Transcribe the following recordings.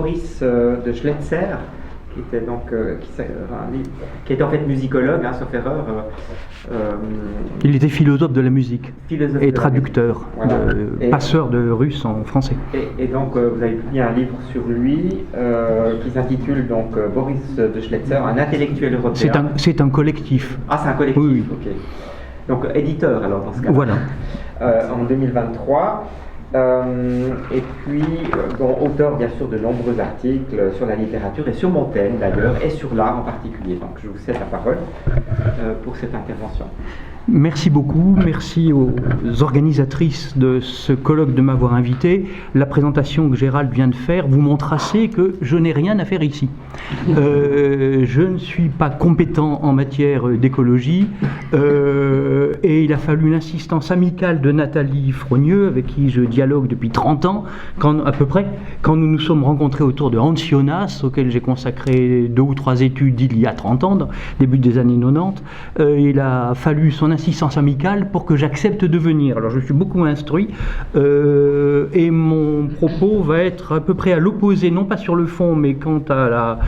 Boris de Schletzer, qui était donc qui était en fait musicologue, sauf erreur. Il était philosophe de la musique et traducteur, voilà. Passeur de russe en français. Et donc vous avez publié un livre sur lui qui s'intitule donc Boris de Schletzer, un intellectuel européen. C'est un collectif. Ah, c'est un collectif. Oui. Ok. Donc éditeur alors dans ce cas-là. Voilà. En 2023. Et puis, auteur bien sûr de nombreux articles sur la littérature et sur Montaigne d'ailleurs, et sur l'art en particulier. Donc je vous cède la parole pour cette intervention. Merci beaucoup, merci aux organisatrices de ce colloque de m'avoir invité. La présentation que Gérald vient de faire vous montre assez que je n'ai rien à faire ici. Je ne suis pas compétent en matière d'écologie et il a fallu l'insistance amicale de Nathalie Frogneux, avec qui je dialogue depuis 30 ans, à peu près, quand nous nous sommes rencontrés autour de Hans Jonas, auquel j'ai consacré 2 ou 3 études il y a 30 ans, début des années 90. Il a fallu son assistance amicale pour que j'accepte de venir. Alors je suis beaucoup instruit et mon propos va être à peu près à l'opposé, non pas sur le fond, mais quant à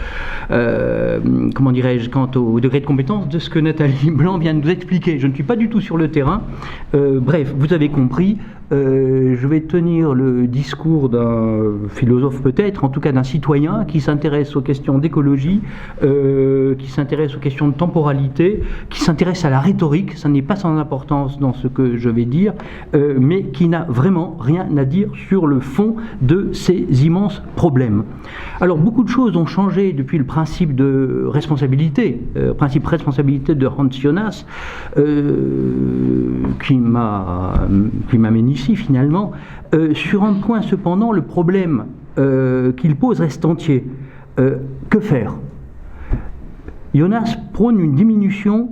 quant au degré de compétence de ce que Nathalie Blanc vient de nous expliquer. Je ne suis pas du tout sur le terrain. Bref, vous avez compris. Je vais tenir le discours d'un philosophe peut-être, en tout cas d'un citoyen qui s'intéresse aux questions d'écologie, qui s'intéresse aux questions de temporalité, qui s'intéresse à la rhétorique. Ça n'est pas sans importance dans ce que je vais dire, mais qui n'a vraiment rien à dire sur le fond de ces immenses problèmes. Alors beaucoup de choses ont changé depuis le principe de responsabilité, principe responsabilité de Hans Jonas, qui m'amène ici finalement. Sur un point cependant, le problème qu'il pose reste entier. Que faire? Jonas prône une diminution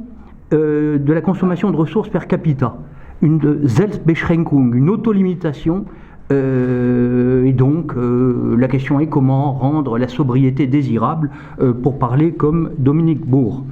de la consommation de ressources per capita, une Selbstbeschränkung, une autolimitation, et donc la question est comment rendre la sobriété désirable, pour parler comme Dominique Bourg.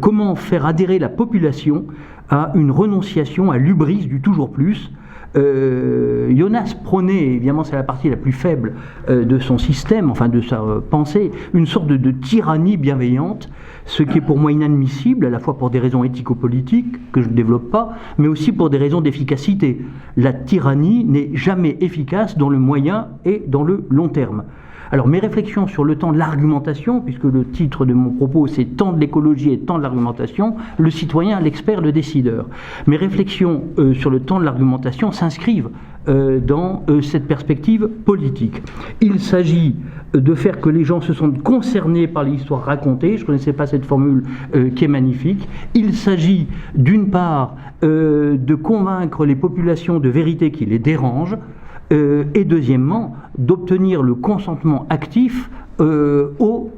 Comment faire adhérer la population à une renonciation à l'hubris du toujours plus. Jonas prônait, évidemment c'est la partie la plus faible de son système, enfin de sa pensée, une sorte de tyrannie bienveillante, ce qui est pour moi inadmissible, à la fois pour des raisons éthico-politiques que je ne développe pas, mais aussi pour des raisons d'efficacité. La tyrannie n'est jamais efficace dans le moyen et dans le long terme. Alors mes réflexions sur le temps de l'argumentation, puisque le titre de mon propos c'est temps de l'écologie et temps de l'argumentation, le citoyen, l'expert, le décideur. Mes réflexions sur le temps de l'argumentation s'inscrivent dans cette perspective politique. Il s'agit de faire que les gens se sentent concernés par l'histoire racontée. Je ne connaissais pas cette formule qui est magnifique. Il s'agit d'une part de convaincre les populations de vérités qui les dérangent, et deuxièmement, d'obtenir le consentement actif au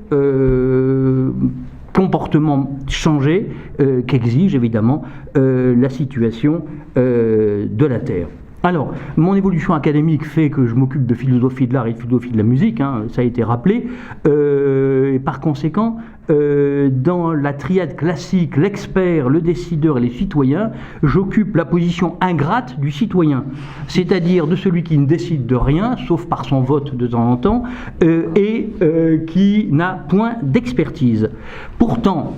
comportement changé qu'exige évidemment la situation de la Terre. Alors, mon évolution académique fait que je m'occupe de philosophie de l'art et de philosophie de la musique, ça a été rappelé, et par conséquent, dans la triade classique, l'expert, le décideur et les citoyens, j'occupe la position ingrate du citoyen, c'est-à-dire de celui qui ne décide de rien, sauf par son vote de temps en temps, et qui n'a point d'expertise. Pourtant,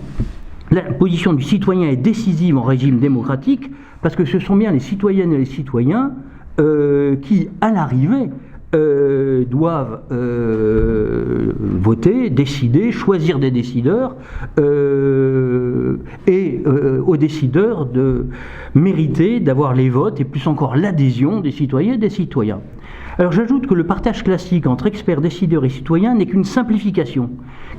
la position du citoyen est décisive en régime démocratique, parce que ce sont bien les citoyennes et les citoyens qui, à l'arrivée, doivent voter, décider, choisir des décideurs, et aux décideurs de mériter d'avoir les votes et plus encore l'adhésion des citoyennes et des citoyens. Alors j'ajoute que le partage classique entre experts, décideurs et citoyens n'est qu'une simplification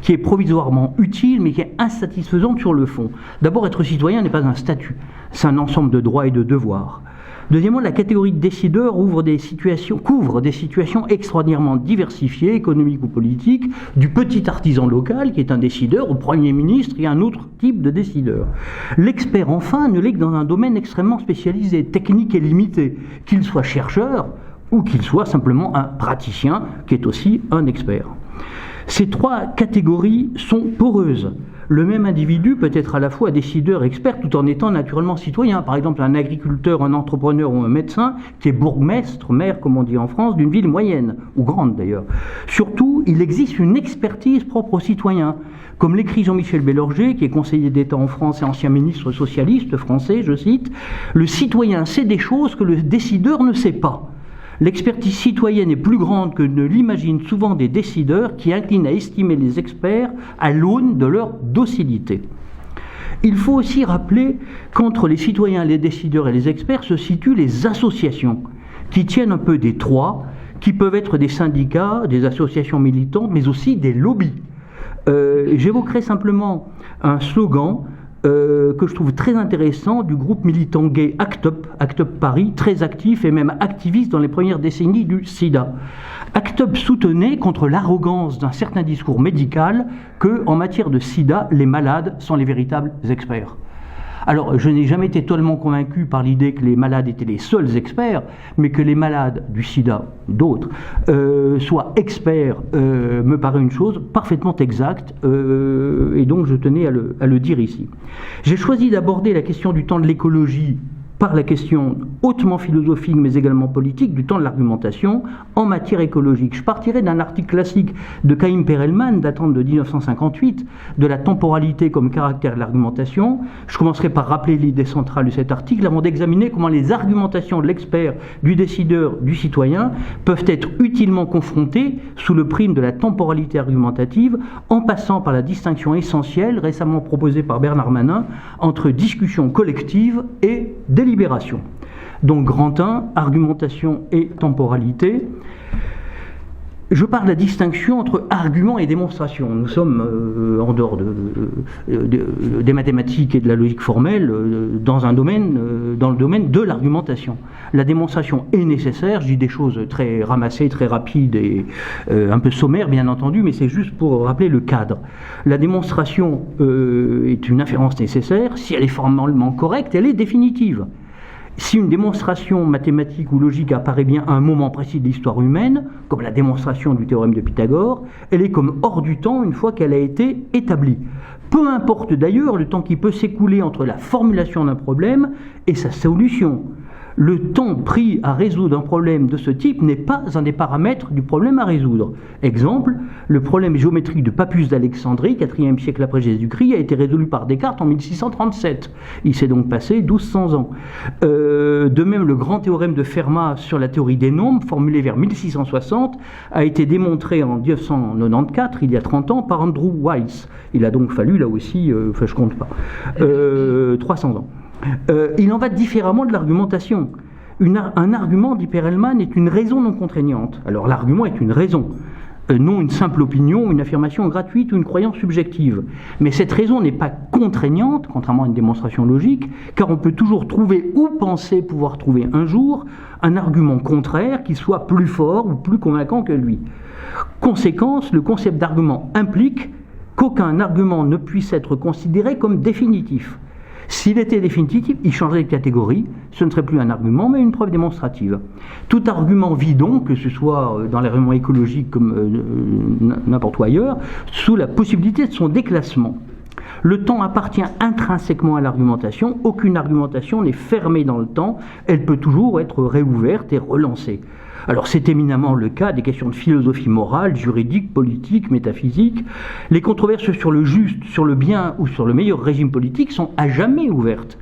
qui est provisoirement utile mais qui est insatisfaisante sur le fond. D'abord, être citoyen n'est pas un statut, c'est un ensemble de droits et de devoirs. Deuxièmement, la catégorie de décideurs couvre des situations extraordinairement diversifiées, économiques ou politiques, du petit artisan local qui est un décideur au Premier ministre et un autre type de décideur. L'expert, enfin, ne l'est que dans un domaine extrêmement spécialisé, technique et limité, qu'il soit chercheur ou qu'il soit simplement un praticien qui est aussi un expert. Ces trois catégories sont poreuses. le même individu peut être à la fois décideur et expert tout en étant naturellement citoyen. Par exemple, un agriculteur, un entrepreneur ou un médecin qui est bourgmestre, maire comme on dit en France, d'une ville moyenne, ou grande d'ailleurs. Surtout, il existe une expertise propre aux citoyens. Comme l'écrit Jean-Michel Bélorgey, qui est conseiller d'État en France et ancien ministre socialiste français, je cite, « Le citoyen sait des choses que le décideur ne sait pas. L'expertise citoyenne est plus grande que ne l'imaginent souvent des décideurs qui inclinent à estimer les experts à l'aune de leur docilité. » Il faut aussi rappeler qu'entre les citoyens, les décideurs et les experts se situent les associations, qui tiennent un peu des trois, qui peuvent être des syndicats, des associations militantes, mais aussi des lobbies. J'évoquerai simplement un slogan que je trouve très intéressant du groupe militant gay ACT UP Paris, très actif et même activiste dans les premières décennies du sida. ACT UP soutenait contre l'arrogance d'un certain discours médical que, en matière de sida, les malades sont les véritables experts. Alors, je n'ai jamais été totalement convaincu par l'idée que les malades étaient les seuls experts, mais que les malades du sida, d'autres, soient experts, me paraît une chose parfaitement exacte, et donc je tenais à le dire ici. J'ai choisi d'aborder la question du temps de l'écologie par la question hautement philosophique mais également politique du temps de l'argumentation en matière écologique. Je partirai d'un article classique de Chaim Perelman datant de 1958, de la temporalité comme caractère de l'argumentation. Je commencerai par rappeler l'idée centrale de cet article avant d'examiner comment les argumentations de l'expert, du décideur, du citoyen peuvent être utilement confrontées sous le prisme de la temporalité argumentative en passant par la distinction essentielle récemment proposée par Bernard Manin entre discussion collective et délibération. Donc grand 1, argumentation et temporalité. Je parle de la distinction entre argument et démonstration. Nous sommes en dehors des mathématiques et de la logique formelle dans le domaine de l'argumentation. La démonstration est nécessaire, je dis des choses très ramassées, très rapides et un peu sommaires bien entendu, mais c'est juste pour rappeler le cadre. La démonstration est une inférence nécessaire, si elle est formellement correcte, elle est définitive. Si une démonstration mathématique ou logique apparaît bien à un moment précis de l'histoire humaine, comme la démonstration du théorème de Pythagore, elle est comme hors du temps une fois qu'elle a été établie. Peu importe d'ailleurs le temps qui peut s'écouler entre la formulation d'un problème et sa solution. Le temps pris à résoudre un problème de ce type n'est pas un des paramètres du problème à résoudre. Exemple, le problème géométrique de Pappus d'Alexandrie, 4e siècle après Jésus-Christ, a été résolu par Descartes en 1637. Il s'est donc passé 1200 ans. De même, le grand théorème de Fermat sur la théorie des nombres, formulé vers 1660, a été démontré en 1994, il y a 30 ans, par Andrew Wiles. Il a donc fallu, là aussi, je compte pas, 300 ans. Il en va différemment de l'argumentation. Un argument, dit Perelman, est une raison non contraignante. Alors l'argument est une raison, non une simple opinion, une affirmation gratuite ou une croyance subjective. Mais cette raison n'est pas contraignante, contrairement à une démonstration logique, car on peut toujours trouver ou penser pouvoir trouver un jour un argument contraire qui soit plus fort ou plus convaincant que lui. Conséquence, le concept d'argument implique qu'aucun argument ne puisse être considéré comme définitif. S'il était définitif, il changerait de catégorie, ce ne serait plus un argument, mais une preuve démonstrative. Tout argument vit donc, que ce soit dans l'argument écologique comme n'importe où ailleurs, sous la possibilité de son déclassement. Le temps appartient intrinsèquement à l'argumentation, aucune argumentation n'est fermée dans le temps, elle peut toujours être réouverte et relancée. Alors c'est éminemment le cas des questions de philosophie morale, juridique, politique, métaphysique. Les controverses sur le juste, sur le bien ou sur le meilleur régime politique sont à jamais ouvertes.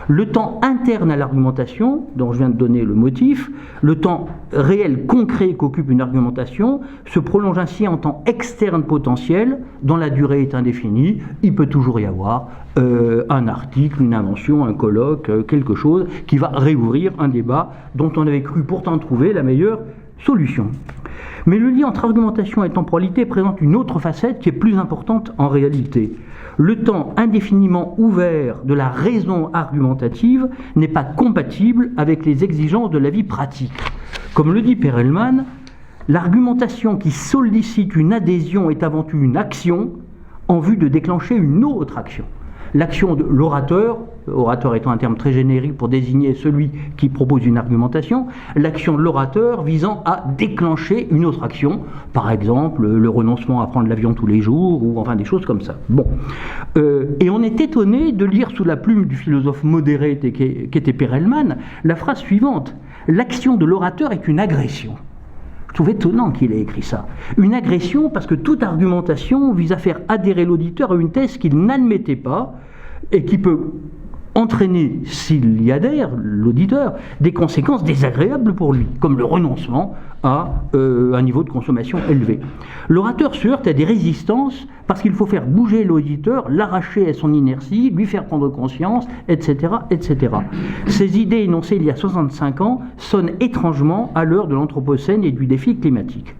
Le temps interne à l'argumentation, dont je viens de donner le motif, le temps réel concret qu'occupe une argumentation, se prolonge ainsi en temps externe potentiel, dont la durée est indéfinie. Il peut toujours y avoir un article, une invention, un colloque, quelque chose qui va réouvrir un débat dont on avait cru pourtant trouver la meilleure solution. Mais le lien entre argumentation et temporalité présente une autre facette qui est plus importante en réalité. Le temps indéfiniment ouvert de la raison argumentative n'est pas compatible avec les exigences de la vie pratique. Comme le dit Perelman, l'argumentation qui sollicite une adhésion est avant tout une action en vue de déclencher une autre action. L'action de l'orateur, orateur étant un terme très générique pour désigner celui qui propose une argumentation, l'action de l'orateur visant à déclencher une autre action, par exemple le renoncement à prendre l'avion tous les jours, ou enfin des choses comme ça. Bon. Et on est étonné de lire sous la plume du philosophe modéré qu'était Perelman la phrase suivante: l'action de l'orateur est une agression. Je trouve étonnant qu'il ait écrit ça. Une agression parce que toute argumentation vise à faire adhérer l'auditeur à une thèse qu'il n'admettait pas et qui peut entraîner, s'il y adhère, l'auditeur, des conséquences désagréables pour lui, comme le renoncement à un niveau de consommation élevé. L'orateur se heurte à des résistances parce qu'il faut faire bouger l'auditeur, l'arracher à son inertie, lui faire prendre conscience, etc., etc. Ces idées énoncées il y a 65 ans sonnent étrangement à l'heure de l'anthropocène et du défi climatique.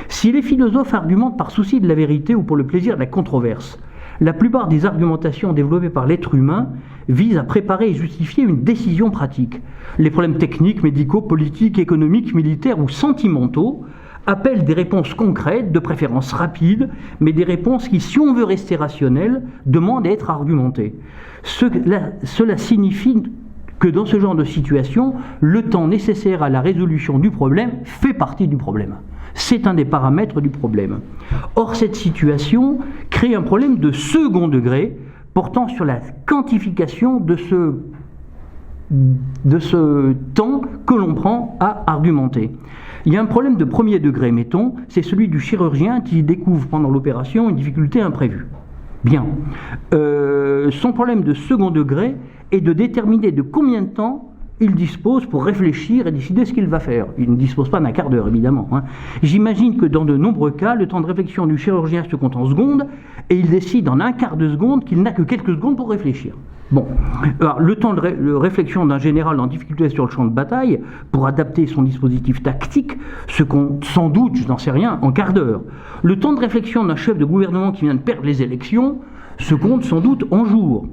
Si les philosophes argumentent par souci de la vérité ou pour le plaisir de la controverse, la plupart des argumentations développées par l'être humain visent à préparer et justifier une décision pratique. Les problèmes techniques, médicaux, politiques, économiques, militaires ou sentimentaux appellent des réponses concrètes, de préférence rapides, mais des réponses qui, si on veut rester rationnel, demandent à être argumentées. Cela signifie que dans ce genre de situation, le temps nécessaire à la résolution du problème fait partie du problème. C'est un des paramètres du problème. Or, cette situation crée un problème de second degré portant sur la quantification de ce temps que l'on prend à argumenter. Il y a un problème de premier degré, mettons, c'est celui du chirurgien qui découvre pendant l'opération une difficulté imprévue. Bien. Son problème de second degré est de déterminer de combien de temps il dispose pour réfléchir et décider ce qu'il va faire. Il ne dispose pas d'un quart d'heure, évidemment. J'imagine que dans de nombreux cas, le temps de réflexion du chirurgien se compte en secondes, et il décide en un quart de seconde qu'il n'a que quelques secondes pour réfléchir. Bon. Alors, le temps de réflexion d'un général en difficulté sur le champ de bataille, pour adapter son dispositif tactique, se compte sans doute, je n'en sais rien, en quart d'heure. Le temps de réflexion d'un chef de gouvernement qui vient de perdre les élections se compte sans doute en jours.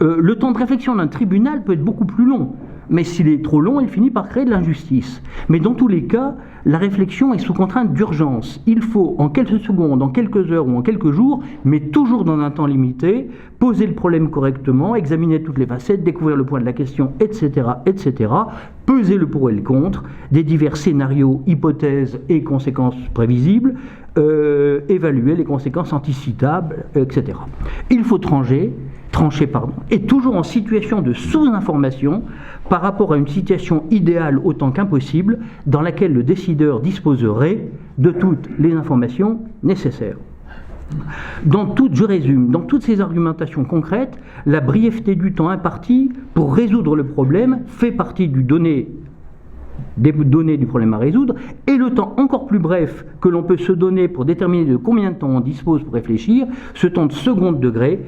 Le temps de réflexion d'un tribunal peut être beaucoup plus long, mais s'il est trop long, il finit par créer de l'injustice. Mais dans tous les cas, la réflexion est sous contrainte d'urgence. Il faut, en quelques secondes, en quelques heures ou en quelques jours, mais toujours dans un temps limité, poser le problème correctement, examiner toutes les facettes, découvrir le point de la question, etc., etc., peser le pour et le contre, des divers scénarios, hypothèses et conséquences prévisibles, évaluer les conséquences anticipables, etc. Il faut trancher, et toujours en situation de sous-information par rapport à une situation idéale autant qu'impossible dans laquelle le décideur disposerait de toutes les informations nécessaires. Je résume, dans toutes ces argumentations concrètes, la brièveté du temps imparti pour résoudre le problème fait partie des données du problème à résoudre, et le temps encore plus bref que l'on peut se donner pour déterminer de combien de temps on dispose pour réfléchir, ce temps de second degré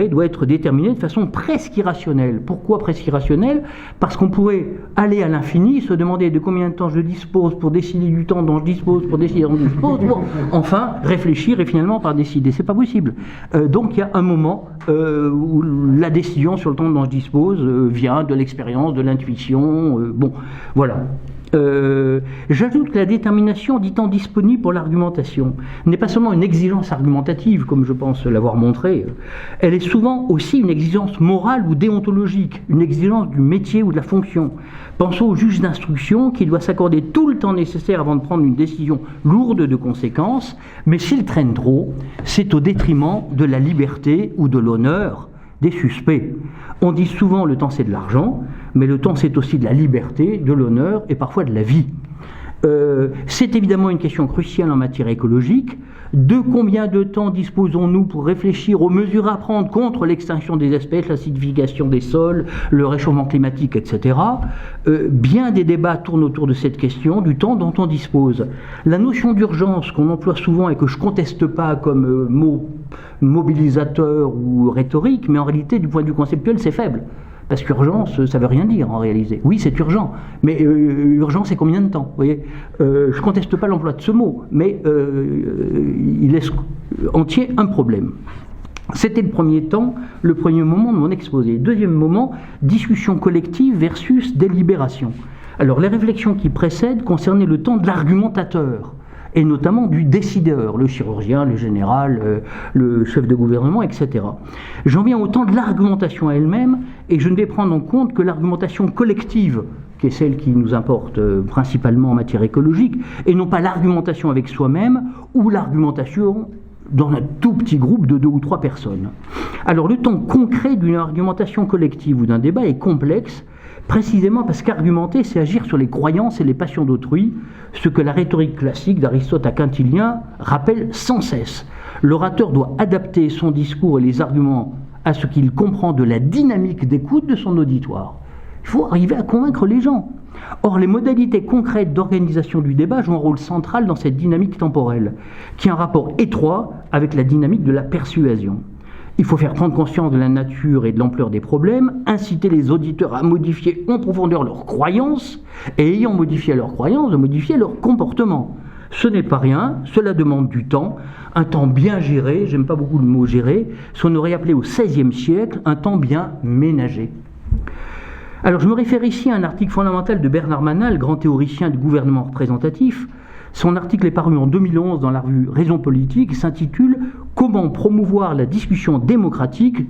doit être déterminé de façon presque irrationnelle. Pourquoi presque irrationnelle ? Parce qu'on pourrait aller à l'infini, se demander de combien de temps je dispose pour décider du temps dont je dispose, pour décider dont je dispose, pour enfin réfléchir et finalement par décider. C'est pas possible. Donc il y a un moment où la décision sur le temps dont je dispose vient de l'expérience, de l'intuition. Bon, voilà. J'ajoute que la détermination du temps disponible pour l'argumentation n'est pas seulement une exigence argumentative, comme je pense l'avoir montré, elle est souvent aussi une exigence morale ou déontologique, une exigence du métier ou de la fonction. Pensons au juge d'instruction qui doit s'accorder tout le temps nécessaire avant de prendre une décision lourde de conséquences, mais s'il traîne trop, c'est au détriment de la liberté ou de l'honneur des suspects. On dit souvent le temps c'est de l'argent, mais le temps c'est aussi de la liberté, de l'honneur et parfois de la vie. C'est évidemment une question cruciale en matière écologique. De combien de temps disposons-nous pour réfléchir aux mesures à prendre contre l'extinction des espèces, l'acidification des sols, le réchauffement climatique, etc. Bien des débats tournent autour de cette question, du temps dont on dispose. La notion d'urgence qu'on emploie souvent et que je ne conteste pas comme mot mobilisateur ou rhétorique, mais en réalité, du point de vue conceptuel, c'est faible. Parce qu'urgence, ça ne veut rien dire en réalité. Oui, c'est urgent, mais urgence, c'est combien de temps, vous voyez je ne conteste pas l'emploi de ce mot, mais il laisse entier un problème. C'était le premier temps, le premier moment de mon exposé. Deuxième moment, discussion collective versus délibération. Alors, les réflexions qui précèdent concernaient le temps de l'argumentateur. et notamment du décideur, le chirurgien, le général, le chef de gouvernement, etc. J'en viens au temps de l'argumentation elle-même, et je ne vais prendre en compte que l'argumentation collective, qui est celle qui nous importe principalement en matière écologique, et non pas l'argumentation avec soi-même, ou l'argumentation dans un tout petit groupe de 2 ou 3 personnes. Alors le temps concret d'une argumentation collective ou d'un débat est complexe, précisément parce qu'argumenter, c'est agir sur les croyances et les passions d'autrui, ce que la rhétorique classique d'Aristote à Quintilien rappelle sans cesse. L'orateur doit adapter son discours et les arguments à ce qu'il comprend de la dynamique d'écoute de son auditoire. Il faut arriver à convaincre les gens. Or, les modalités concrètes d'organisation du débat jouent un rôle central dans cette dynamique temporelle, qui a un rapport étroit avec la dynamique de la persuasion. Il faut faire prendre conscience de la nature et de l'ampleur des problèmes, inciter les auditeurs à modifier en profondeur leurs croyances, et ayant modifié leurs croyances, de modifier leur comportement. Ce n'est pas rien, cela demande du temps, un temps bien géré, j'aime pas beaucoup le mot gérer, ce qu'on aurait appelé au XVIe siècle un temps bien ménagé. Alors je me réfère ici à un article fondamental de Bernard Manat, le grand théoricien du gouvernement représentatif. Son article est paru en 2011 dans la revue Raison politique, s'intitule « Comment promouvoir la discussion démocratique ?»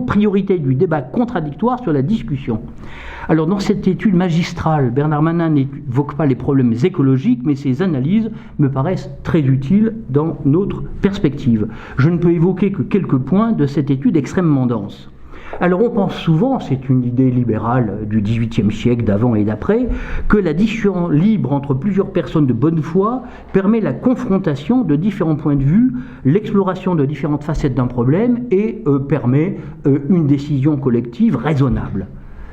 priorité du débat contradictoire sur la discussion. Alors dans cette étude magistrale, Bernard Manat n'évoque pas les problèmes écologiques, mais ses analyses me paraissent très utiles dans notre perspective. Je ne peux évoquer que quelques points de cette étude extrêmement dense. Alors on pense souvent, c'est une idée libérale du XVIIIe siècle, d'avant et d'après, que la discussion libre entre plusieurs personnes de bonne foi permet la confrontation de différents points de vue, l'exploration de différentes facettes d'un problème et permet une décision collective raisonnable.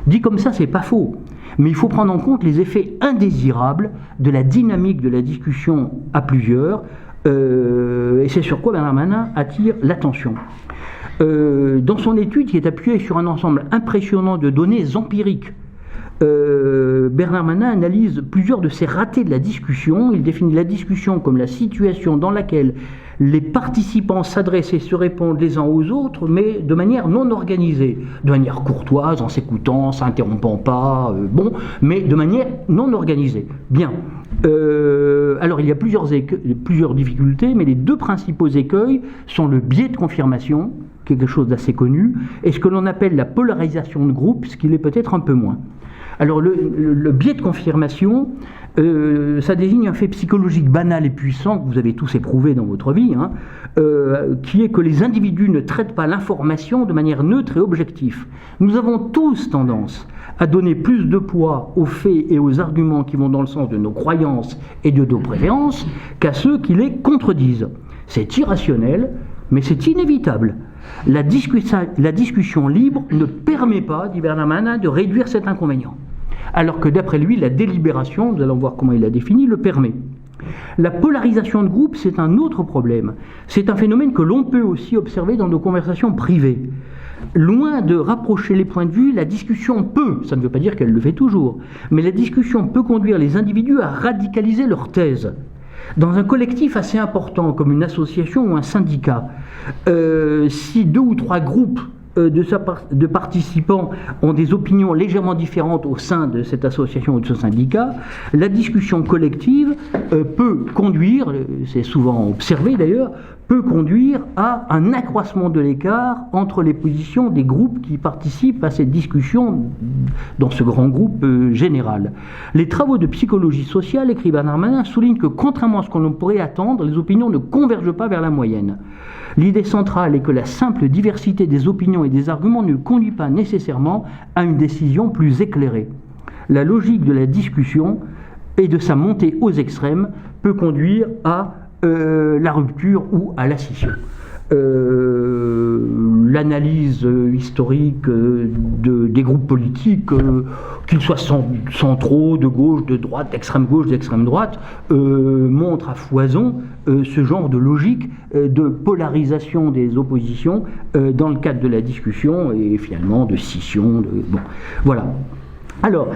Dit comme ça, c'est pas faux, mais il faut prendre en compte les effets indésirables de la dynamique de la discussion à plusieurs, et c'est sur quoi Bernard Manat attire l'attention. Dans son étude, qui est appuyée sur un ensemble impressionnant de données empiriques, Bernard Manat analyse plusieurs de ces ratés de la discussion. Il définit la discussion comme la situation dans laquelle les participants s'adressent et se répondent les uns aux autres, mais de manière non organisée, de manière courtoise, en s'écoutant, s'interrompant pas, mais de manière non organisée. Bien. Alors il y a plusieurs difficultés, mais les 2 principaux écueils sont le biais de confirmation, quelque chose d'assez connu, et ce que l'on appelle la polarisation de groupe, ce qui l'est peut-être un peu moins. Alors le biais de confirmation, ça désigne un fait psychologique banal et puissant que vous avez tous éprouvé dans votre vie, qui est que les individus ne traitent pas l'information de manière neutre et objective. Nous avons tous tendance à donner plus de poids aux faits et aux arguments qui vont dans le sens de nos croyances et de nos préférences qu'à ceux qui les contredisent. C'est irrationnel, mais c'est inévitable. La discussion libre ne permet pas, dit Bernard Manat, de réduire cet inconvénient. Alors que d'après lui, la délibération, nous allons voir comment il l'a défini, le permet. La polarisation de groupe, c'est un autre problème. C'est un phénomène que l'on peut aussi observer dans nos conversations privées. Loin de rapprocher les points de vue, la discussion peut, ça ne veut pas dire qu'elle le fait toujours, mais la discussion peut conduire les individus à radicaliser leur thèse. Dans un collectif assez important comme une association ou un syndicat, si 2 ou 3 groupes de participants ont des opinions légèrement différentes au sein de cette association ou de ce syndicat, la discussion collective peut conduire, c'est souvent observé d'ailleurs, peut conduire à un accroissement de l'écart entre les positions des groupes qui participent à cette discussion dans ce grand groupe général. Les travaux de psychologie sociale, écrit Bernard Manat, soulignent que contrairement à ce qu'on pourrait attendre, les opinions ne convergent pas vers la moyenne. L'idée centrale est que la simple diversité des opinions et des arguments ne conduit pas nécessairement à une décision plus éclairée. La logique de la discussion et de sa montée aux extrêmes peut conduire à la rupture ou à la scission. L'analyse historique des groupes politiques, qu'ils soient centraux, de gauche, de droite, d'extrême gauche, d'extrême droite, montre à foison ce genre de logique de polarisation des oppositions dans le cadre de la discussion et finalement de scission. Voilà. Alors,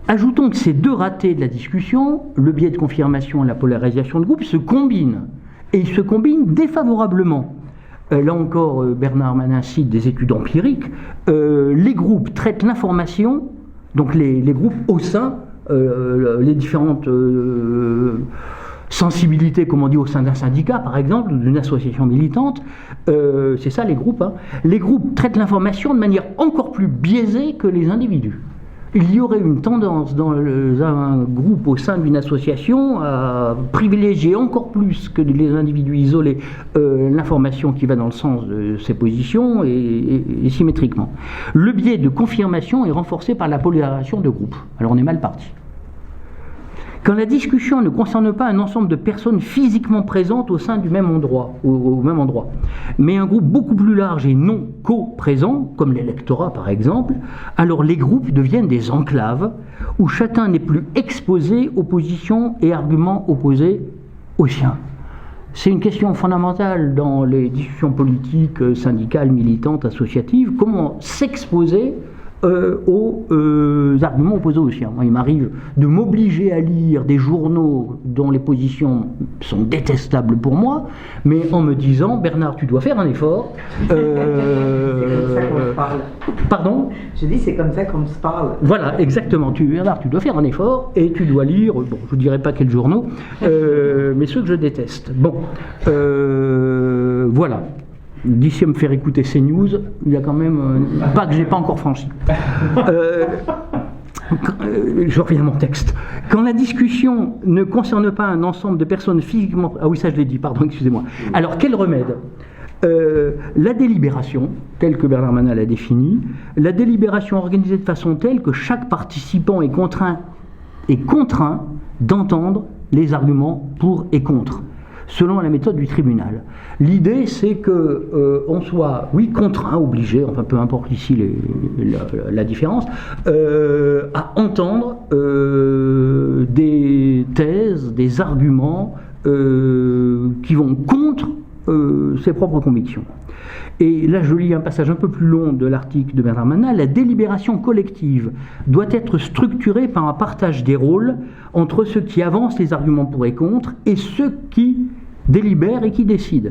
ajoutons que ces 2 ratés de la discussion, le biais de confirmation et la polarisation de groupe, se combinent. Et ils se combinent défavorablement. Là encore, Bernard Manat cite des études empiriques. Les groupes traitent l'information, donc les groupes au sein, les différentes sensibilité, comme on dit, au sein d'un syndicat, par exemple, d'une association militante. C'est ça les groupes. Hein. Les groupes traitent l'information de manière encore plus biaisée que les individus. Il y aurait une tendance dans un groupe au sein d'une association à privilégier encore plus que les individus isolés l'information qui va dans le sens de ses positions et symétriquement. Le biais de confirmation est renforcé par la polarisation de groupe. Alors on est mal parti. Quand la discussion ne concerne pas un ensemble de personnes physiquement présentes au sein du même endroit, au même endroit, mais un groupe beaucoup plus large et non co-présent, comme l'électorat par exemple, alors les groupes deviennent des enclaves où chacun n'est plus exposé aux positions et arguments opposés aux siens. C'est une question fondamentale dans les discussions politiques, syndicales, militantes, associatives, comment s'exposer aux arguments opposés aux siens. Moi, il m'arrive de m'obliger à lire des journaux dont les positions sont détestables pour moi, mais en me disant, Bernard, tu dois faire un effort. C'est comme ça qu'on se parle. Pardon ? Je dis, c'est comme ça qu'on se parle. Voilà, exactement. Bernard, tu dois faire un effort et tu dois lire, bon, je ne dirai pas quels journaux, mais ceux que je déteste. Bon, voilà. D'ici à me faire écouter CNews, il y a quand même un pas que je n'ai pas encore franchi. Je reviens à mon texte. Quand la discussion ne concerne pas un ensemble de personnes physiquement... Ah oui, ça je l'ai dit, pardon, excusez-moi. Alors, quel remède ? La délibération, telle que Bernard Manat l'a définie, la délibération organisée de façon telle que chaque participant est contraint d'entendre les arguments pour et contre, selon la méthode du tribunal. L'idée, c'est qu'on soit, oui, contraint, obligé, enfin peu importe ici la différence, à entendre des thèses, des arguments qui vont contre ses propres convictions. Et là, je lis un passage un peu plus long de l'article de Bernard Manat. La délibération collective doit être structurée par un partage des rôles entre ceux qui avancent les arguments pour et contre et ceux qui délibèrent et qui décident.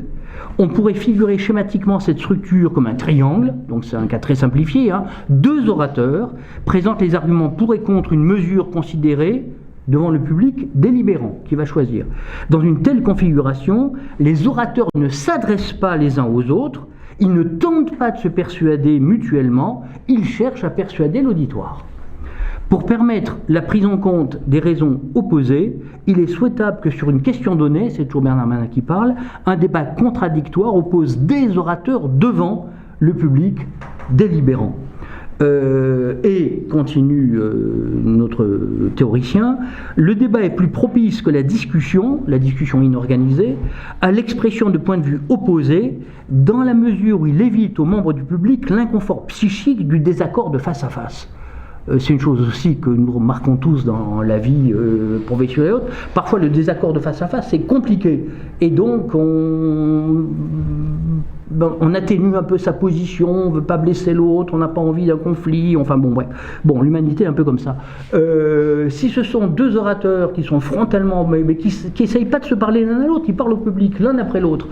On pourrait figurer schématiquement cette structure comme un triangle, donc c'est un cas très simplifié, hein. Deux orateurs présentent les arguments pour et contre une mesure considérée devant le public délibérant qui va choisir. Dans une telle configuration, les orateurs ne s'adressent pas les uns aux autres, ils ne tentent pas de se persuader mutuellement, ils cherchent à persuader l'auditoire. Pour permettre la prise en compte des raisons opposées, il est souhaitable que sur une question donnée, c'est toujours Bernard Manat qui parle, un débat contradictoire oppose des orateurs devant le public délibérant. Et, continue notre théoricien, le débat est plus propice que la discussion inorganisée, à l'expression de points de vue opposés, dans la mesure où il évite aux membres du public l'inconfort psychique du désaccord de face à face. C'est une chose aussi que nous remarquons tous dans la vie professionnelle et autres. Parfois, le désaccord de face à face, c'est compliqué. Et donc, on atténue un peu sa position, on ne veut pas blesser l'autre, on n'a pas envie d'un conflit, enfin bon, bref. Bon, l'humanité est un peu comme ça. Si ce sont deux orateurs qui sont frontalement, mais qui n'essayent pas de se parler l'un à l'autre, qui parlent au public l'un après l'autre,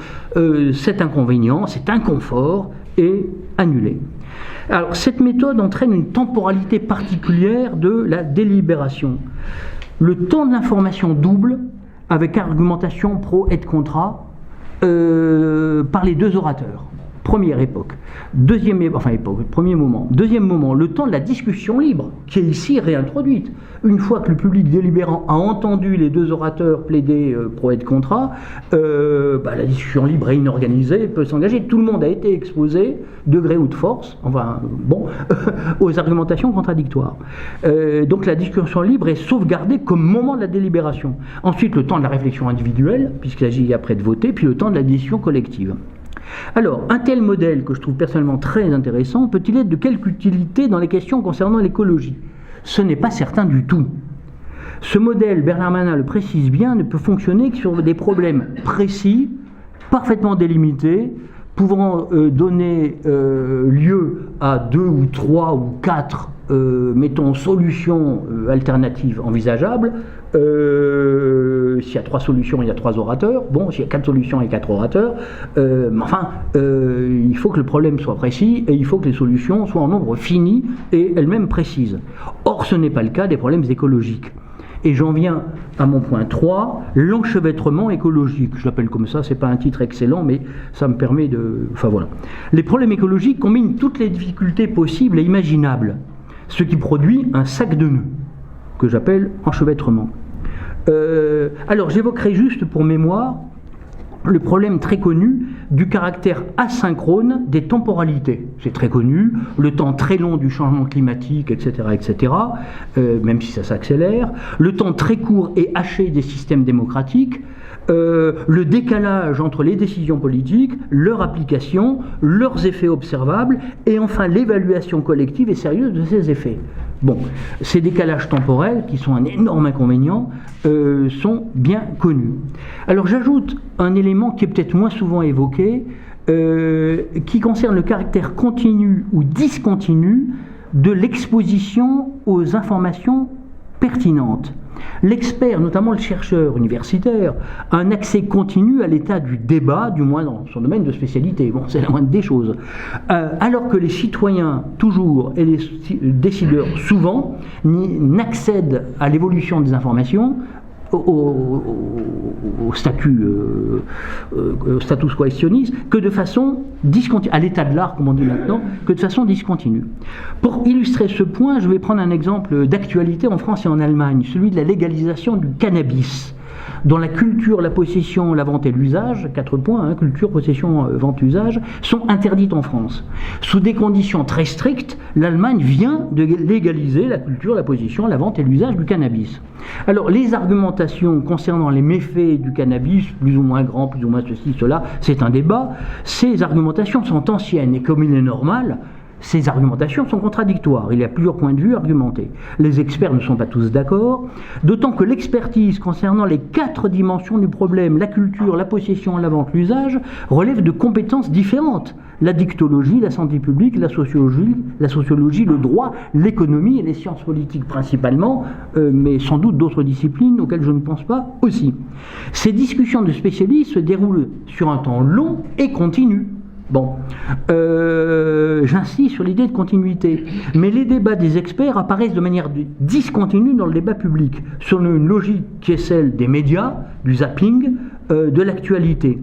cet inconvénient, cet inconfort est annulé. Alors, cette méthode entraîne une temporalité particulière de la délibération. Le temps de l'information double, avec argumentation pro et contra, par les deux orateurs. Première époque. Premier moment. Deuxième moment, le temps de la discussion libre, qui est ici réintroduite. Une fois que le public délibérant a entendu les deux orateurs plaider pro et contra, la discussion libre est inorganisée, peut s'engager. Tout le monde a été exposé, de gré ou de force, aux argumentations contradictoires. Donc la discussion libre est sauvegardée comme moment de la délibération. Ensuite, le temps de la réflexion individuelle, puisqu'il s'agit après de voter, puis le temps de la décision collective. Alors, un tel modèle, que je trouve personnellement très intéressant, peut-il être de quelque utilité dans les questions concernant l'écologie ? Ce n'est pas certain du tout. Ce modèle, Bernard Manat le précise bien, ne peut fonctionner que sur des problèmes précis, parfaitement délimités, pouvant donner lieu à 2 ou 3 ou 4 solutions alternatives envisageables. S'il y a 3 solutions, il y a 3 orateurs. Bon, s'il y a 4 solutions, il y a 4 orateurs. Il faut que le problème soit précis et il faut que les solutions soient en nombre fini et elles-mêmes précises. Or, ce n'est pas le cas des problèmes écologiques. Et j'en viens à mon point 3, l'enchevêtrement écologique. Je l'appelle comme ça, c'est pas un titre excellent, mais ça me permet de... Enfin voilà. Les problèmes écologiques combinent toutes les difficultés possibles et imaginables, ce qui produit un sac de nœuds, que j'appelle enchevêtrement. Alors j'évoquerai juste pour mémoire le problème très connu du caractère asynchrone des temporalités. C'est très connu, le temps très long du changement climatique, etc., même si ça s'accélère, le temps très court et haché des systèmes démocratiques, le décalage entre les décisions politiques, leur application, leurs effets observables, et enfin l'évaluation collective et sérieuse de ces effets. Bon, ces décalages temporels, qui sont un énorme inconvénient, sont bien connus. Alors j'ajoute un élément qui est peut-être moins souvent évoqué, qui concerne le caractère continu ou discontinu de l'exposition aux informations pertinentes. L'expert, notamment le chercheur universitaire, a un accès continu à l'état du débat, du moins dans son domaine de spécialité. Bon, c'est la moindre des choses. Alors que les citoyens, toujours, et les décideurs, souvent, n'accèdent à l'évolution des informations au status quaestionis que de façon discontinue, à l'état de l'art comme on dit maintenant, que de façon discontinue. Pour illustrer ce point, je vais prendre un exemple d'actualité en France et en Allemagne, celui de la légalisation du cannabis, dont la culture, la possession, la vente et l'usage, 4 points, hein, culture, possession, vente, usage, sont interdites en France. Sous des conditions très strictes, l'Allemagne vient de légaliser la culture, la possession, la vente et l'usage du cannabis. Alors, les argumentations concernant les méfaits du cannabis, plus ou moins grands, plus ou moins ceci, cela, c'est un débat. Ces argumentations sont anciennes et comme il est normal, ces argumentations sont contradictoires. Il y a plusieurs points de vue argumentés. Les experts ne sont pas tous d'accord, d'autant que l'expertise concernant les 4 dimensions du problème, la culture, la possession, la vente, l'usage, relève de compétences différentes. La dictologie, la santé publique, la sociologie, le droit, l'économie et les sciences politiques principalement, mais sans doute d'autres disciplines auxquelles je ne pense pas aussi. Ces discussions de spécialistes se déroulent sur un temps long et continu. Bon, j'insiste sur l'idée de continuité, mais les débats des experts apparaissent de manière discontinue dans le débat public, sur une logique qui est celle des médias, du zapping, de l'actualité.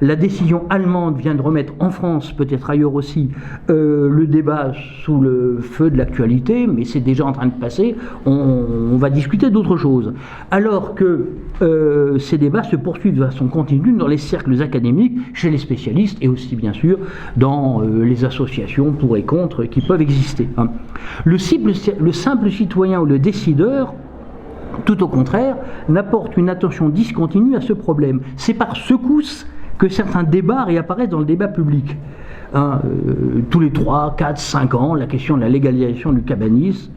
La décision allemande vient de remettre en France, peut-être ailleurs aussi, le débat sous le feu de l'actualité, mais c'est déjà en train de passer, on va discuter d'autre chose. Alors que ces débats se poursuivent de façon continue dans les cercles académiques, chez les spécialistes et aussi bien sûr dans les associations pour et contre qui peuvent exister. Hein. Le simple citoyen ou le décideur, tout au contraire, n'apporte une attention discontinue à ce problème. C'est par secousses que certains débats réapparaissent dans le débat public. Hein, tous les 3, 4, 5 ans, la question de la légalisation du cannabis.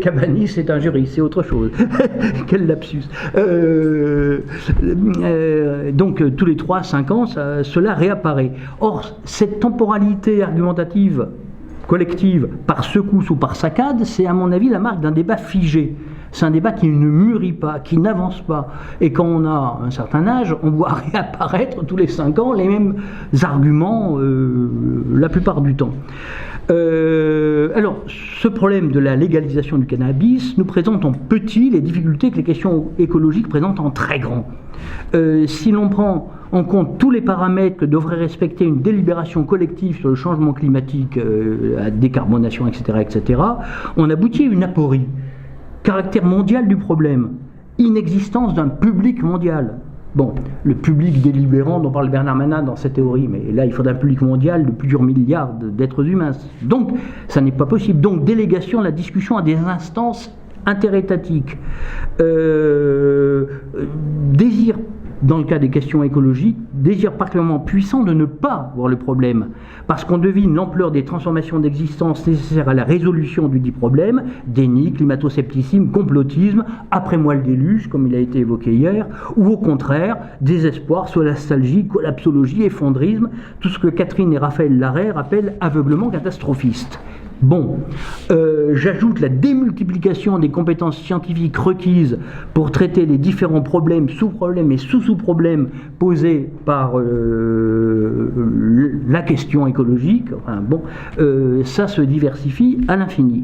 Cabanis, c'est un juriste, c'est autre chose. Quel lapsus. Donc, tous les 3, 5 ans, cela réapparaît. Or, cette temporalité argumentative collective, par secousse ou par saccade, c'est à mon avis la marque d'un débat figé. C'est un débat qui ne mûrit pas, qui n'avance pas. Et quand on a un certain âge, on voit réapparaître tous les 5 ans les mêmes arguments la plupart du temps. Alors, ce problème de la légalisation du cannabis nous présente en petit les difficultés que les questions écologiques présentent en très grand. Si l'on prend en compte tous les paramètres que devrait respecter une délibération collective sur le changement climatique, la décarbonation, etc., on aboutit à une aporie. Caractère mondial du problème, inexistence d'un public mondial. Bon, le public délibérant dont parle Bernard Manin dans cette théorie, mais là il faudrait un public mondial de plusieurs milliards d'êtres humains. Donc, ça n'est pas possible. Donc, délégation de la discussion à des instances interétatiques. Désir, dans le cas des questions écologiques, désir particulièrement puissant de ne pas voir le problème, parce qu'on devine l'ampleur des transformations d'existence nécessaires à la résolution du dit problème, déni, climato-scepticisme, complotisme, après moi le déluge, comme il a été évoqué hier, ou au contraire, désespoir, solastalgie, collapsologie, effondrisme, tout ce que Catherine et Raphaël Larère appellent aveuglement catastrophiste. Bon, j'ajoute la démultiplication des compétences scientifiques requises pour traiter les différents problèmes, sous-problèmes et sous-sous-problèmes posés par la question écologique. Enfin, bon, ça se diversifie à l'infini.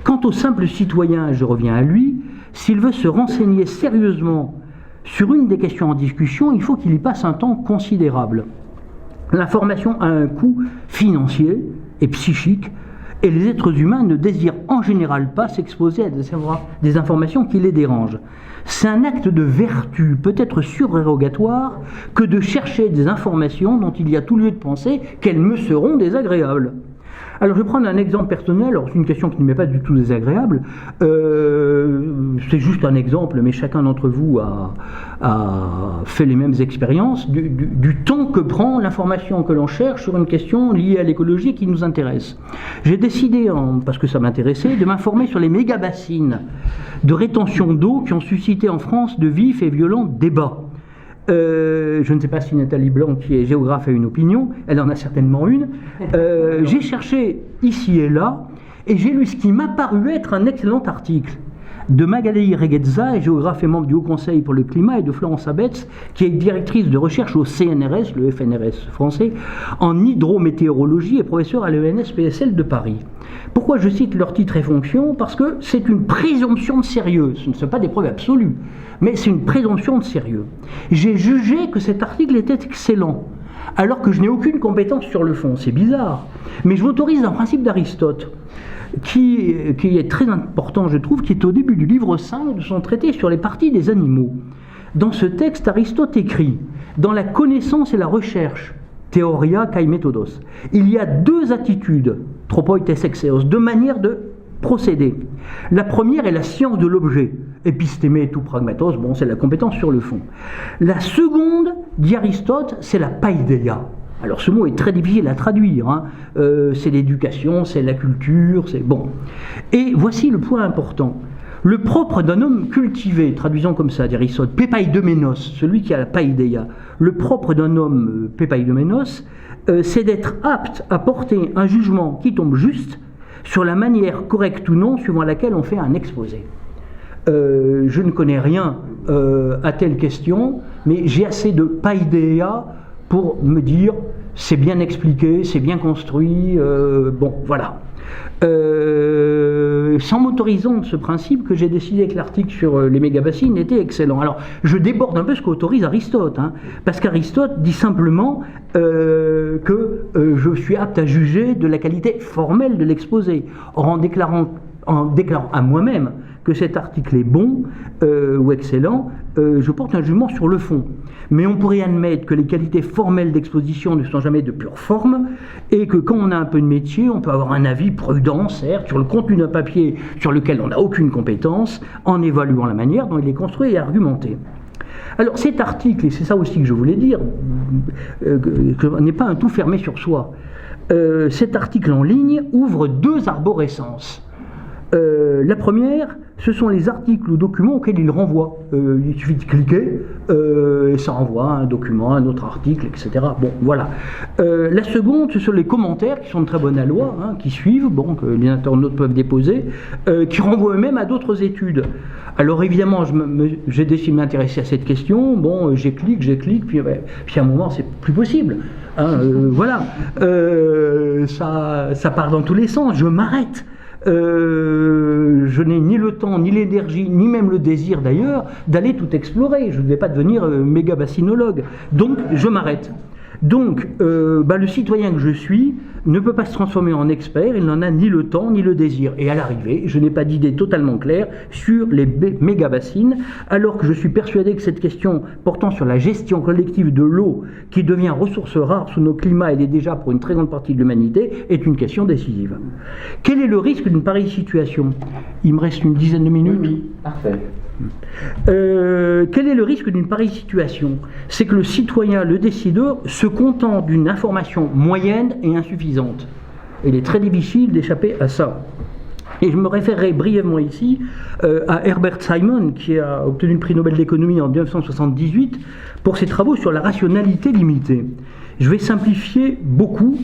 Quant au simple citoyen, je reviens à lui, s'il veut se renseigner sérieusement sur une des questions en discussion, il faut qu'il y passe un temps considérable. L'information a un coût financier et psychique, et les êtres humains ne désirent en général pas s'exposer à des informations qui les dérangent. C'est un acte de vertu, peut-être surérogatoire, que de chercher des informations dont il y a tout lieu de penser qu'elles me seront désagréables. Alors je vais prendre un exemple personnel, alors c'est une question qui ne m'est pas du tout désagréable, c'est juste un exemple, mais chacun d'entre vous a fait les mêmes expériences, du temps que prend l'information que l'on cherche sur une question liée à l'écologie qui nous intéresse. J'ai décidé, parce que ça m'intéressait, de m'informer sur les méga-bassines de rétention d'eau qui ont suscité en France de vifs et violents débats. Je ne sais pas si Nathalie Blanc, qui est géographe, a une opinion, elle en a certainement une. J'ai cherché ici et là, et j'ai lu ce qui m'a paru être un excellent article de Magali Reguezza, géographe et membre du Haut Conseil pour le climat, et de Florence Abetz, qui est directrice de recherche au CNRS, le FNRS français, en hydrométéorologie et professeur à l'ENS-PSL de Paris. Pourquoi je cite leur titre et fonction? Parce que c'est une présomption de sérieux, ce ne sont pas des preuves absolues, mais c'est une présomption de sérieux. J'ai jugé que cet article était excellent, alors que je n'ai aucune compétence sur le fond, c'est bizarre, mais je m'autorise un principe d'Aristote, qui est très important, je trouve, qui est au début du livre 5 de son traité sur les parties des animaux. Dans ce texte, Aristote écrit « Dans la connaissance et la recherche, theoria kai methodos, il y a deux attitudes, tropoi tes exeos, deux manières de procéder. La première est la science de l'objet, épistémé tout pragmatos, bon, c'est la compétence sur le fond. La seconde, dit Aristote, c'est la paideia. Alors ce mot est très difficile à traduire, hein. C'est l'éducation, c'est la culture, c'est bon. Et voici le point important. Le propre d'un homme cultivé, traduisons comme ça, dit Aristote, pepaidomenos, celui qui a la paideia, le propre d'un homme pepaidomenos, c'est d'être apte à porter un jugement qui tombe juste sur la manière correcte ou non suivant laquelle on fait un exposé. Je ne connais rien à telle question, mais j'ai assez de paideia pour me dire c'est bien expliqué, c'est bien construit, bon voilà. Sans m'autorisant de ce principe que j'ai décidé que l'article sur les méga-bassines était excellent. Alors je déborde un peu ce qu'autorise Aristote, hein, parce qu'Aristote dit simplement que je suis apte à juger de la qualité formelle de l'exposé. Or en déclarant à moi-même que cet article est bon ou excellent, je porte un jugement sur le fond. Mais on pourrait admettre que les qualités formelles d'exposition ne sont jamais de pure forme, et que quand on a un peu de métier, on peut avoir un avis prudent, certes, sur le contenu d'un papier sur lequel on n'a aucune compétence, en évaluant la manière dont il est construit et argumenté. Alors cet article, et c'est ça aussi que je voulais dire, n'est pas un tout fermé sur soi. Cet article en ligne ouvre deux arborescences. La première, ce sont les articles ou documents auxquels il renvoie. Il suffit de cliquer et ça renvoie à un document, à un autre article, etc. Bon, voilà. La seconde, ce sont les commentaires qui sont de très bonne loi, hein, qui suivent, bon, que les internautes peuvent déposer, qui renvoient eux-mêmes à d'autres études. Alors évidemment, j'ai décidé de m'intéresser à cette question. Bon, j'éclique, puis à un moment, c'est plus possible. Hein, voilà. Ça part dans tous les sens. Je m'arrête. Je n'ai ni le temps, ni l'énergie, ni même le désir d'ailleurs d'aller tout explorer. Je ne vais pas devenir méga bassinologue. Donc je m'arrête. Donc le citoyen que je suis ne peut pas se transformer en expert, il n'en a ni le temps ni le désir. Et à l'arrivée, je n'ai pas d'idée totalement claire sur les méga-bassines, alors que je suis persuadé que cette question portant sur la gestion collective de l'eau, qui devient ressource rare sous nos climats et l'est déjà pour une très grande partie de l'humanité, est une question décisive. Quel est le risque d'une pareille situation? Il me reste une dizaine de minutes. Oui, parfait. Quel est le risque d'une pareille situation? C'est que le citoyen, le décideur, se contente d'une information moyenne et insuffisante. Il est très difficile d'échapper à ça. Et je me référerai brièvement ici à Herbert Simon, qui a obtenu le prix Nobel d'économie en 1978 pour ses travaux sur la rationalité limitée. Je vais simplifier beaucoup.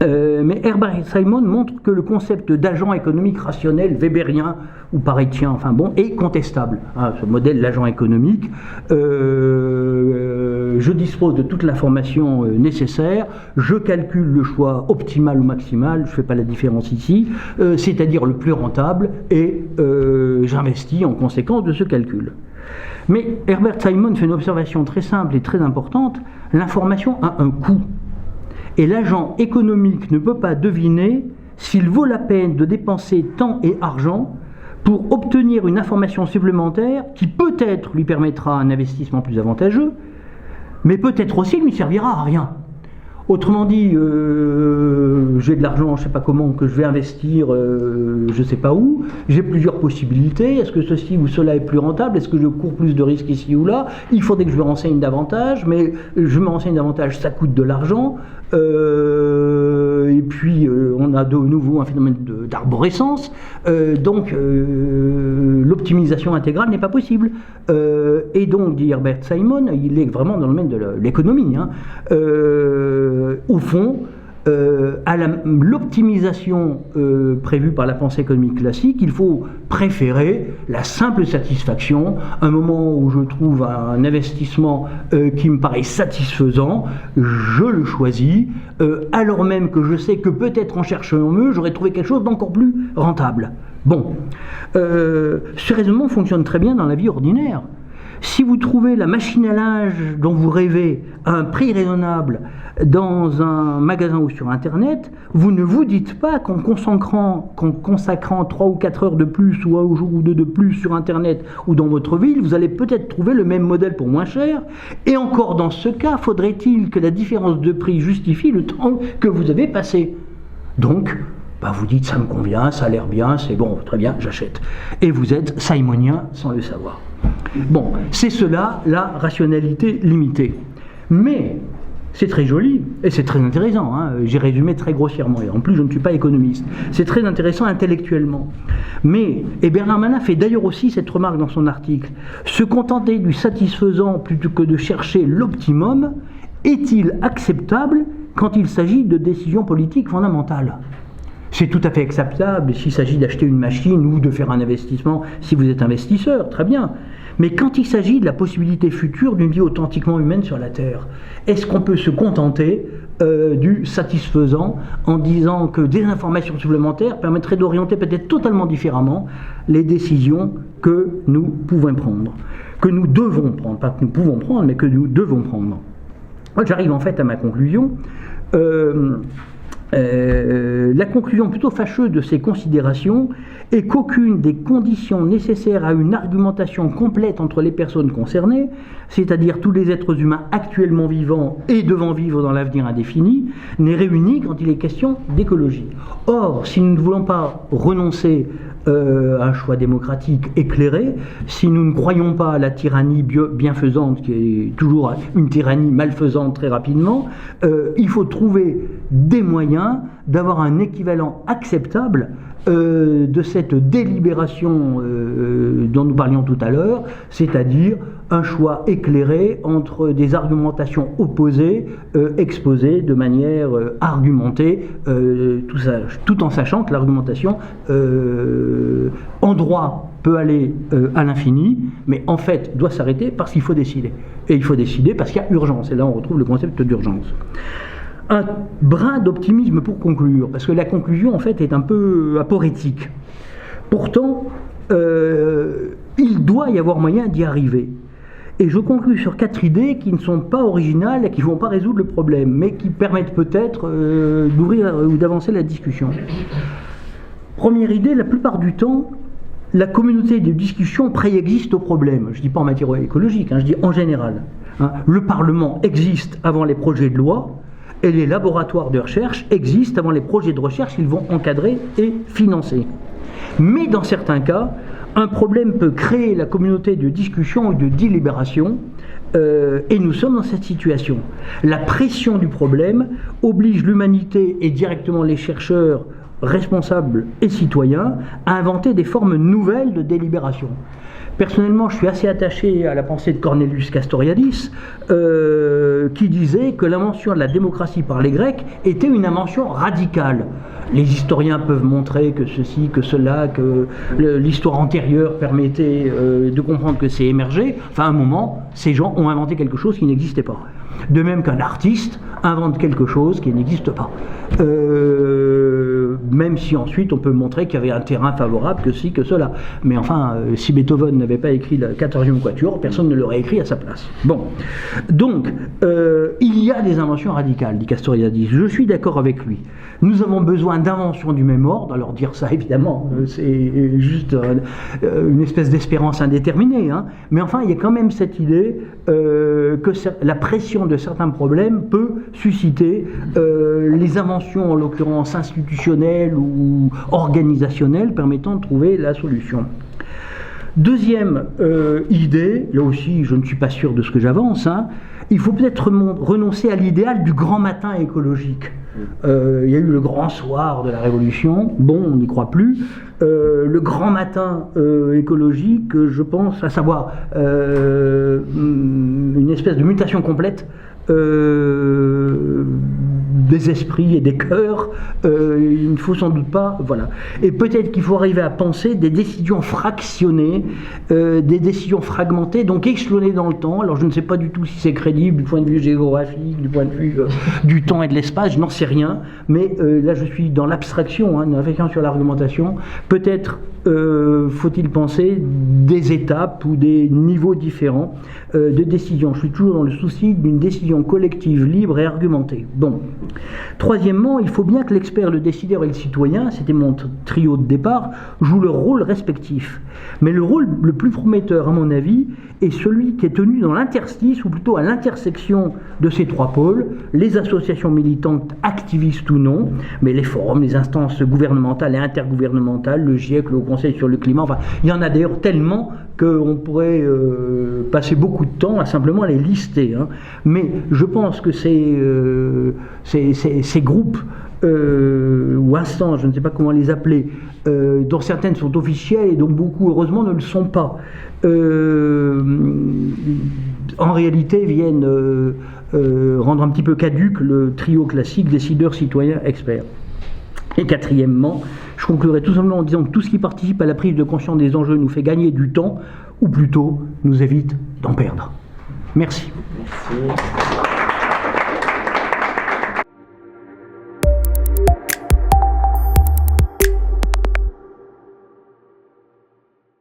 Mais Herbert Simon montre que le concept d'agent économique rationnel, weberien ou paretien, enfin bon, est contestable. Ce modèle d'agent économique, je dispose de toute l'information nécessaire, je calcule le choix optimal ou maximal, je ne fais pas la différence ici, c'est-à-dire le plus rentable, et j'investis en conséquence de ce calcul. Mais Herbert Simon fait une observation très simple et très importante, l'information a un coût. Et l'agent économique ne peut pas deviner s'il vaut la peine de dépenser temps et argent pour obtenir une information supplémentaire qui peut-être lui permettra un investissement plus avantageux, mais peut-être aussi ne lui servira à rien. Autrement dit, j'ai de l'argent, je ne sais pas comment, que je vais investir, je ne sais pas où, j'ai plusieurs possibilités, est-ce que ceci ou cela est plus rentable, est-ce que je cours plus de risques ici ou là, il faudrait que je me renseigne davantage, mais je me renseigne davantage, ça coûte de l'argent, et puis on a de nouveau un phénomène d'arborescence, donc l'optimisation intégrale n'est pas possible. Et donc, dit Herbert Simon, il est vraiment dans le domaine de l'économie, au fond, à l'optimisation prévue par la pensée économique classique, il faut préférer la simple satisfaction. Un moment où je trouve un investissement qui me paraît satisfaisant, je le choisis, alors même que je sais que peut-être en cherchant mieux, j'aurais trouvé quelque chose d'encore plus rentable. Bon, ce raisonnement fonctionne très bien dans la vie ordinaire. Si vous trouvez la machine à linge dont vous rêvez à un prix raisonnable dans un magasin ou sur Internet, vous ne vous dites pas qu'en consacrant 3 ou 4 heures de plus ou un jour ou deux de plus sur Internet ou dans votre ville, vous allez peut-être trouver le même modèle pour moins cher. Et encore dans ce cas, faudrait-il que la différence de prix justifie le temps que vous avez passé. Donc, vous dites ça me convient, ça a l'air bien, c'est bon, très bien, j'achète. Et vous êtes simonien sans le savoir. Bon, c'est cela la rationalité limitée. Mais c'est très joli et c'est très intéressant. J'ai résumé très grossièrement et en plus je ne suis pas économiste. C'est très intéressant intellectuellement. Mais, et Bernard Manin fait d'ailleurs aussi cette remarque dans son article, se contenter du satisfaisant plutôt que de chercher l'optimum, est-il acceptable quand il s'agit de décisions politiques fondamentales ? C'est tout à fait acceptable s'il s'agit d'acheter une machine ou de faire un investissement si vous êtes investisseur, très bien. Mais quand il s'agit de la possibilité future d'une vie authentiquement humaine sur la Terre, est-ce qu'on peut se contenter du satisfaisant en disant que des informations supplémentaires permettraient d'orienter peut-être totalement différemment les décisions que nous pouvons prendre, que nous devons prendre, pas que nous pouvons prendre, mais que nous devons prendre. Moi, j'arrive en fait à ma conclusion. La conclusion plutôt fâcheuse de ces considérations est qu'aucune des conditions nécessaires à une argumentation complète entre les personnes concernées, c'est-à-dire tous les êtres humains actuellement vivants et devant vivre dans l'avenir indéfini, n'est réunie quand il est question d'écologie. Or, si nous ne voulons pas renoncer à un choix démocratique éclairé, si nous ne croyons pas à la tyrannie bienfaisante, qui est toujours une tyrannie malfaisante très rapidement, il faut trouver des moyens d'avoir un équivalent acceptable de cette délibération dont nous parlions tout à l'heure, c'est-à-dire un choix éclairé entre des argumentations opposées, exposées de manière argumentée, tout en sachant que l'argumentation en droit peut aller à l'infini, mais en fait doit s'arrêter parce qu'il faut décider. Et il faut décider parce qu'il y a urgence, et là on retrouve le concept d'urgence. Un brin d'optimisme pour conclure, parce que la conclusion en fait est un peu aporétique. Pourtant, il doit y avoir moyen d'y arriver. Et je conclus sur 4 idées qui ne sont pas originales et qui ne vont pas résoudre le problème, mais qui permettent peut-être d'ouvrir ou d'avancer la discussion. Première idée, la plupart du temps, la communauté de discussion préexiste au problème. Je ne dis pas en matière écologique, je dis en général. Le Parlement existe avant les projets de loi, et les laboratoires de recherche existent avant les projets de recherche qu'ils vont encadrer et financer. Mais dans certains cas, un problème peut créer la communauté de discussion ou de délibération, et nous sommes dans cette situation. La pression du problème oblige l'humanité et directement les chercheurs responsables et citoyens à inventer des formes nouvelles de délibération. Personnellement, je suis assez attaché à la pensée de Cornelius Castoriadis, qui disait que l'invention de la démocratie par les Grecs était une invention radicale. Les historiens peuvent montrer que ceci, que cela, que l'histoire antérieure permettait de comprendre que c'est émergé. Enfin, à un moment, ces gens ont inventé quelque chose qui n'existait pas. De même qu'un artiste invente quelque chose qui n'existe pas. Même si ensuite on peut montrer qu'il y avait un terrain favorable, que ci, que cela. Mais enfin, si Beethoven n'avait pas écrit le 14e quatuor, personne ne l'aurait écrit à sa place. Bon. Donc, il y a des inventions radicales, dit Castoriadis. Je suis d'accord avec lui. Nous avons besoin d'inventions du même ordre. Alors dire ça, évidemment, c'est juste une espèce d'espérance indéterminée. Hein. Mais enfin, il y a quand même cette idée que la pression de certains problèmes peut susciter les inventions, en l'occurrence institutionnelles ou organisationnelles, permettant de trouver la solution. Deuxième idée, là aussi je ne suis pas sûr de ce que j'avance, hein, il faut peut-être renoncer à l'idéal du grand matin écologique. Il y a eu le grand soir de la Révolution, bon, on n'y croit plus. Le grand matin écologique, je pense, à savoir une espèce de mutation complète des esprits et des cœurs, il ne faut sans doute pas, voilà. Et peut-être qu'il faut arriver à penser des décisions fractionnées, des décisions fragmentées, donc échelonnées dans le temps. Alors je ne sais pas du tout si c'est crédible du point de vue géographique, du point de vue du temps et de l'espace, je n'en sais rien, mais là je suis dans l'abstraction, hein, dans la réflexion sur l'argumentation. Peut-être faut-il penser des étapes ou des niveaux différents de décision. Je suis toujours dans le souci d'une décision collective, libre et argumentée. Bon. Troisièmement, il faut bien que l'expert, le décideur et le citoyen, c'était mon trio de départ, jouent leur rôle respectif. Mais le rôle le plus prometteur, à mon avis, est celui qui est tenu dans l'interstice, ou plutôt à l'intersection de ces trois pôles, les associations militantes, activistes ou non, mais les forums, les instances gouvernementales et intergouvernementales, le GIEC, le Haut Conseil sur le climat, enfin, il y en a d'ailleurs tellement qu'on pourrait passer beaucoup de temps à simplement les lister. Hein. Mais je pense que ces groupes ou instances, je ne sais pas comment les appeler, dont certaines sont officielles et dont beaucoup, heureusement, ne le sont pas, en réalité viennent rendre un petit peu caduque le trio classique décideurs, citoyens, experts. Et quatrièmement, je conclurai tout simplement en disant que tout ce qui participe à la prise de conscience des enjeux nous fait gagner du temps, ou plutôt nous évite d'en perdre. Merci. Merci.